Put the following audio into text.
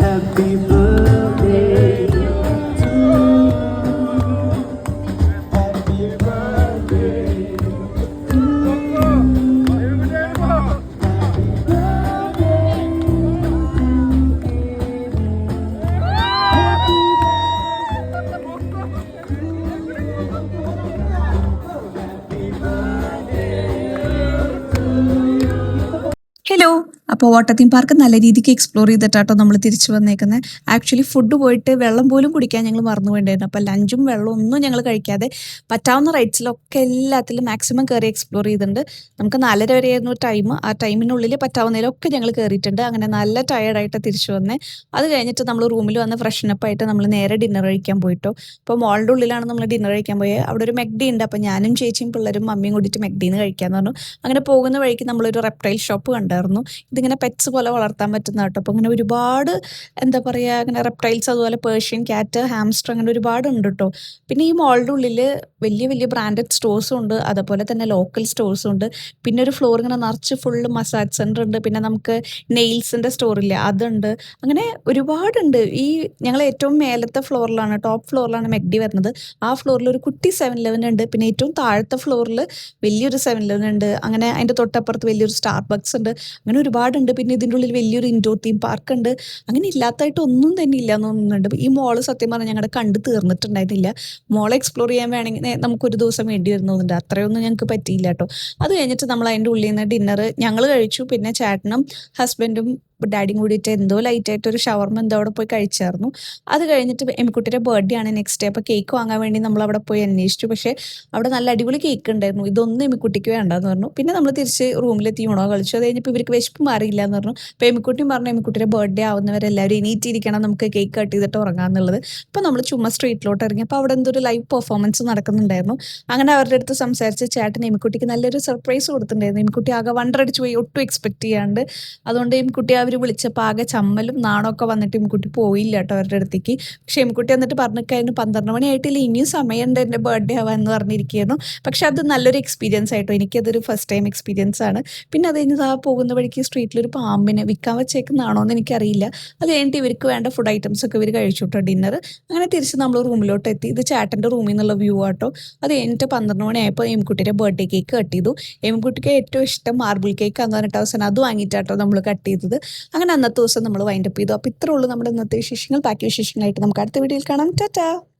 Happy birthday to you. Happy birthday to hello. അപ്പോൾ water theme park നല്ല രീതിക്ക് explore ചെയ്തിട്ടാട്ടോ നമ്മൾ തിരിച്ചു വന്നേക്കുന്നത്. ആക്ച്വലി ഫുഡ് പോയിട്ട് വെള്ളം പോലും കുടിക്കാൻ ഞങ്ങൾ മറന്നു പോയിട്ടുണ്ടായിരുന്നു. അപ്പോൾ ലഞ്ചും വെള്ളവും ഒന്നും ഞങ്ങൾ കഴിക്കാതെ പറ്റാവുന്ന റൈഡ്സിലൊക്കെ എല്ലാത്തിലും മാക്സിമം കയറി എക്സ്പ്ലോർ ചെയ്തിട്ടുണ്ട്. നമുക്ക് 4:30 വരെയായിരുന്നു ടൈം. ആ ടൈമിനുള്ളിൽ പറ്റാവുന്നതിലൊക്കെ ഞങ്ങൾ കയറിയിട്ടുണ്ട്. അങ്ങനെ നല്ല ടയേർഡായിട്ട് തിരിച്ചു വന്നേ. അത് കഴിഞ്ഞിട്ട് നമ്മൾ റൂമിൽ വന്ന് ഫ്രഷനപ്പ് ആയിട്ട് നമ്മൾ നേരെ ഡിന്നർ കഴിക്കാൻ പോയിട്ടോ. അപ്പോൾ മോളുടെ ഉള്ളിലാണ് നമ്മൾ ഡിന്നർ കഴിക്കാൻ പോയത്. അവിടെ ഒരു മെക്ഡി ഉണ്ട്. അപ്പോൾ ഞാനും ചേച്ചിയും പിള്ളേരും മമ്മിയും കൂടിയിട്ട് മെക്ഡിന്ന് കഴിക്കാമെന്ന് പറഞ്ഞു. അങ്ങനെ പോകുന്ന വഴിക്ക് നമ്മളൊരു റെപ്റ്റൈൽ ഷോപ്പ് കണ്ടായിരുന്നു. ഇതിങ്ങനെ പെറ്റ്സ് പോലെ വളർത്താൻ പറ്റുന്ന കേട്ടോ. അപ്പോൾ അങ്ങനെ ഒരുപാട് എന്താ പറയുക, അങ്ങനെ റെപ്റ്റൈൽസ്, അതുപോലെ പേർഷ്യൻ ക്യാറ്റ്, ഹാംസ്റ്റർ, അങ്ങനെ ഒരുപാട് ഉണ്ട് കേട്ടോ. പിന്നെ ഈ മോളുടെ ഉള്ളിൽ വലിയ വലിയ ബ്രാൻഡഡ് സ്റ്റോഴ്സും ഉണ്ട്, അതുപോലെ തന്നെ ലോക്കൽ സ്റ്റോഴ്സും ഉണ്ട്. പിന്നെ ഒരു ഫ്ലോർ ഇങ്ങനെ നിറച്ച് ഫുള്ള് മസാജ് സെൻറ്റർ ഉണ്ട്. പിന്നെ നമുക്ക് നെയിൽസിൻ്റെ സ്റ്റോറില്ലേ, അതുണ്ട്. അങ്ങനെ ഒരുപാടുണ്ട്. ഈ ഞങ്ങൾ ഏറ്റവും മേലത്തെ ഫ്ലോറിലാണ്, ടോപ്പ് ഫ്ലോറിലാണ് മെക്ഡി വരുന്നത്. ആ ഫ്ലോറിൽ ഒരു കുട്ടി 7-Eleven ഉണ്ട്. പിന്നെ ഏറ്റവും താഴത്തെ ഫ്ലോറിൽ വലിയൊരു 7-Eleven ഉണ്ട്. അങ്ങനെ അതിൻ്റെ തൊട്ടപ്പുറത്ത് വലിയൊരു സ്റ്റാർബക്സ് ഉണ്ട്. അങ്ങനെ ഒരുപാടുണ്ട്. പിന്നെ ഇതിൻ്റെ ഉള്ളിൽ വലിയൊരു ഇൻഡോർ തീം പാർക്ക് ഉണ്ട്. അങ്ങനെ ഇല്ലാത്തതായിട്ട് ഒന്നും തന്നെ ഇല്ല എന്ന് തോന്നുന്നുണ്ട്. ഈ മോള് സത്യം പറഞ്ഞാൽ ഞങ്ങളുടെ കണ്ട് തീർന്നിട്ടുണ്ടായിരുന്നില്ല. മോളെ എക്സ്പ്ലോർ ചെയ്യാൻ വേണമെങ്കിൽ നമുക്കൊരു ദിവസം വേണ്ടി വരുന്നുണ്ട്. അത്രയൊന്നും ഞങ്ങൾക്ക് പറ്റിയില്ല കേട്ടോ. അത് കഴിഞ്ഞിട്ട് നമ്മൾ അതിൻ്റെ ഉള്ളിൽ നിന്ന് ഡിന്നർ ഞങ്ങൾ കഴിച്ചു. പിന്നെ ചേട്ടനും ഹസ്ബൻഡും ഡാഡിയും കൂടിയിട്ട് എന്തോ ലൈറ്റായിട്ട് ഒരു ഷവർമ എന്തോ അവിടെ പോയി കഴിച്ചായിരുന്നു. അത് കഴിഞ്ഞിട്ട് എമിക്കുട്ടിയുടെ ബർത്ത്ഡേ ആണ് നെക്സ്റ്റ് ഡേ. അപ്പോൾ കേക്ക് വാങ്ങാൻ വേണ്ടി നമ്മൾ അവിടെ പോയി അന്വേഷിച്ചു. പക്ഷേ അവിടെ നല്ല അടിപൊളി കേക്ക് ഉണ്ടായിരുന്നു. ഇതൊന്നും എമിക്കുട്ടിക്ക് വേണ്ടെന്ന് പറഞ്ഞു. പിന്നെ നമ്മൾ തിരിച്ച് റൂമിലെത്തി യൂണോ കളിച്ചു. അത് കഴിഞ്ഞപ്പോൾ ഇവർക്ക് വിശപ്പ് മാറിയില്ല എന്ന് പറഞ്ഞു. അപ്പോൾ എമിക്കുട്ടിയും പറഞ്ഞു എമിക്കുട്ടിയുടെ ബർത്ത്ഡേ ആവുന്നവരെല്ലാവരും എണീറ്റിരിക്കണം, നമുക്ക് കേക്ക് കട്ട് ചെയ്തിട്ട് ഉറങ്ങാമെന്നുള്ളത്. അപ്പോൾ നമ്മൾ ചുമ്മാ സ്ട്രീറ്റിലോട്ട് ഇറങ്ങി. അപ്പോൾ അവിടെ എന്തോ ഒരു ലൈവ് പെർഫോമൻസ് നടക്കുന്നുണ്ടായിരുന്നു. അങ്ങനെ അവരുടെ അടുത്ത് സംസാരിച്ച് ചേട്ടൻ എമിക്കുട്ടിക്ക് നല്ലൊരു സർപ്രൈസ് കൊടുത്തിട്ടുണ്ടായിരുന്നു. എമിക്കുട്ടി ആകെ വണ്ടറടിച്ച് പോയി, ഒട്ടും എക്സ്പെക്ട് ചെയ്യാണ്ട്. അതുകൊണ്ട് എമിക്കുട്ടി അവർ വിളിച്ചപ്പോൾ ആകെ ചമ്മലും നാണമൊക്കെ വന്നിട്ട് എമിക്കുട്ടി പോയില്ല കേട്ടോ അവരുടെ അടുത്തേക്ക്. പക്ഷേ എമിക്കുട്ടി എന്നിട്ട് പറഞ്ഞിട്ടായിരുന്നു 12 മണിയായിട്ടില്ല, ഇനിയും സമയമുണ്ട് എൻ്റെ ബർത്ത്ഡേ ആവാമെന്ന് പറഞ്ഞിരിക്കുകയായിരുന്നു. പക്ഷെ അത് നല്ലൊരു എക്സ്പീരിയൻസ് ആയിട്ടോ. എനിക്കതൊരു ഫസ്റ്റ് ടൈം എക്സ്പീരിയൻസ് ആണ്. പിന്നെ അത് കഴിഞ്ഞ് ആ പോകുന്ന വഴിക്ക് സ്ട്രീറ്റിലൊരു പാമ്പിനെ വിൽക്കാൻ വെച്ചേക്കുന്നതാണോ എന്ന് എനിക്കറിയില്ല. അത് കഴിഞ്ഞിട്ട് ഇവർക്ക് വേണ്ട ഫുഡ് ഐറ്റംസ് ഒക്കെ ഇവർ കഴിച്ചു കേട്ടോ, ഡിന്നർ. അങ്ങനെ തിരിച്ച് നമ്മൾ റൂമിലോട്ട് എത്തി. ഇത് ചേട്ടൻ്റെ റൂമിൽ നിന്നുള്ള വ്യൂ ആട്ടോ. അത് കഴിഞ്ഞിട്ട് 12 മണിയായപ്പോൾ എമിക്കുട്ടിയുടെ ബർത്ത്ഡേ കേക്ക് കട്ട് ചെയ്തു. എമിക്കുട്ടിക്ക് ഏറ്റവും ഇഷ്ടം മാർബിൾ കേക്ക് ആണെന്ന് പറഞ്ഞിട്ട് അവസാനം അത് വാങ്ങിയിട്ടാട്ടോ നമ്മൾ കട്ട് ചെയ്തത്. അങ്ങനെ അന്നത്തെ ദിവസം നമ്മൾ വൈൻഡപ്പ് ചെയ്തു. അപ്പോൾ ഇത്രേ ഉള്ളൂ നമ്മുടെ ഇന്നത്തെ വിശേഷങ്ങൾ. ബാക്കി വിശേഷങ്ങളായിട്ട് നമുക്ക് അടുത്ത വീഡിയോയിൽ കാണാം. ടാറ്റാ.